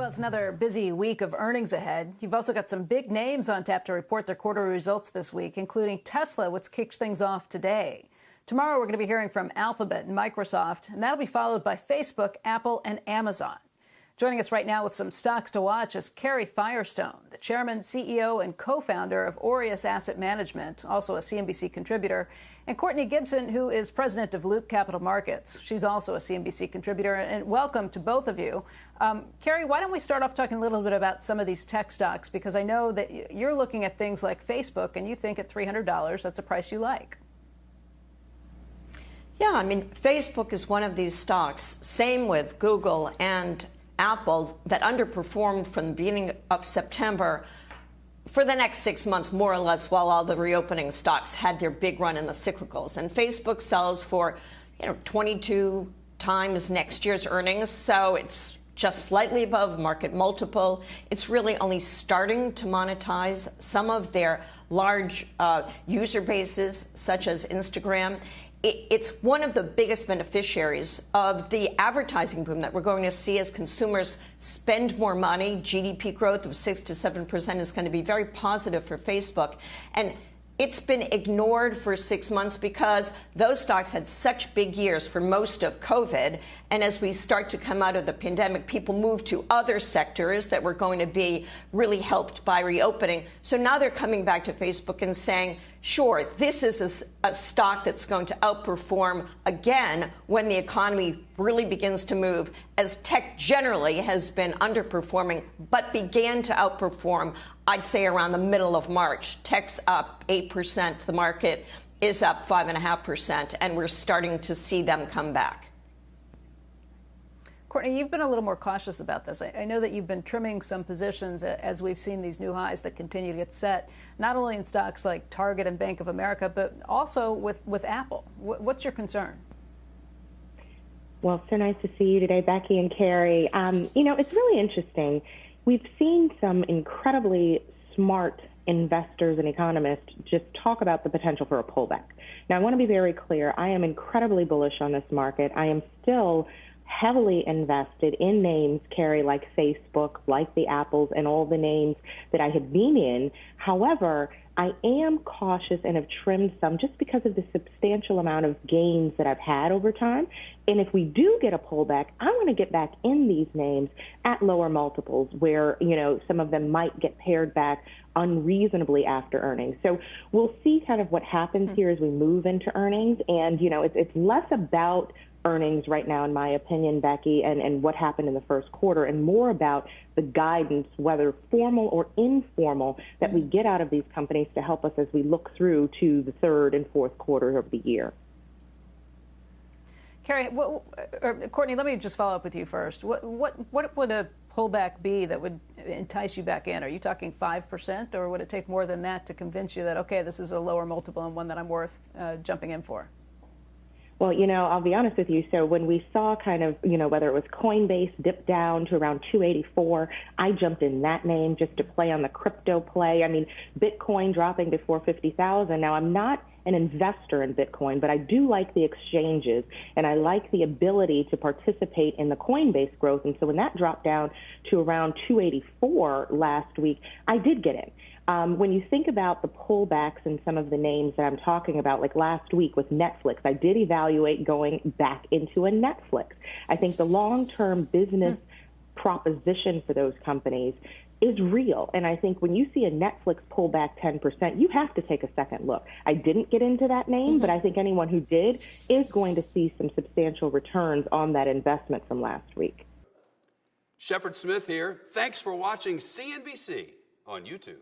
Well, it's another busy week of earnings ahead. You've also got some big names on tap to report their quarterly results this week, including Tesla, which kicks things off today. Tomorrow, we're going to be hearing from Alphabet and Microsoft, and that'll be followed by Facebook, Apple, and Amazon. Joining us right now with some stocks to watch is Carrie Firestone, the chairman, CEO, and co-founder of Aureus Asset Management, also a CNBC contributor, and Courtney Gibson, who is president of Loop Capital Markets. She's also a CNBC contributor, and welcome to both of you. Carrie, why don't we start off talking a little bit about some of these tech stocks, because I know that you're looking at things like Facebook, and you think at $300, that's a price you like. Yeah, I mean, Facebook is one of these stocks, same with Google and Apple, that underperformed from the beginning of September for the next 6 months, more or less, while all the reopening stocks had their big run in the cyclicals. And Facebook sells for, 22 times next year's earnings, so it's just slightly above market multiple. It's really only starting to monetize some of their large user bases, such as Instagram. It's one of the biggest beneficiaries of the advertising boom that we're going to see as consumers spend more money. GDP growth of 6 to 7% is going to be very positive for Facebook. And it's been ignored for 6 months because those stocks had such big years for most of COVID. And as we start to come out of the pandemic, people move to other sectors that were going to be really helped by reopening. So now they're coming back to Facebook and saying, sure, this is a stock that's going to outperform again when the economy really begins to move, as tech generally has been underperforming, but began to outperform, I'd say, around the middle of March. Tech's up 8%. The market is up 5.5%, and we're starting to see them come back. Courtney, you've been a little more cautious about this. I know that you've been trimming some positions as we've seen these new highs that continue to get set, not only in stocks like Target and Bank of America, but also with Apple. What's your concern? Well, so nice to see you today, Becky and Carrie. It's really interesting. We've seen some incredibly smart investors and economists just talk about the potential for a pullback. Now, I want to be very clear. I am incredibly bullish on this market. I am still heavily invested in names, Carrie, like Facebook, like the Apples, and all the names that I have been in. However, I am cautious and have trimmed some just because of the substantial amount of gains that I've had over time. And if we do get a pullback, I want to get back in these names at lower multiples where, some of them might get pared back unreasonably after earnings. So we'll see kind of what happens here as we move into earnings. And, it's less about earnings right now, in my opinion, Becky, and what happened in the first quarter, and more about the guidance, whether formal or informal, that we get out of these companies to help us as we look through to the third and fourth quarter of the year. Carrie, Courtney, let me just follow up with you first. What would a pullback be that would entice you back in? Are you talking 5%, or would it take more than that to convince you that, okay, this is a lower multiple and one that I'm worth jumping in for? Well, I'll be honest with you. So when we saw kind of, whether it was Coinbase dip down to around 284, I jumped in that name just to play on the crypto play. I mean, Bitcoin dropping to 450,000. Now, I'm not an investor in Bitcoin, but I do like the exchanges, and I like the ability to participate in the Coinbase growth. And so when that dropped down to around 284 last week, I did get in. When you think about the pullbacks and some of the names that I'm talking about, like last week with Netflix, I did evaluate going back into a Netflix. I think the long-term business proposition for those companies is real. And I think when you see a Netflix pull back 10%, you have to take a second look. I didn't get into that name, but I think anyone who did is going to see some substantial returns on that investment from last week. Shepard Smith here. Thanks for watching CNBC on YouTube.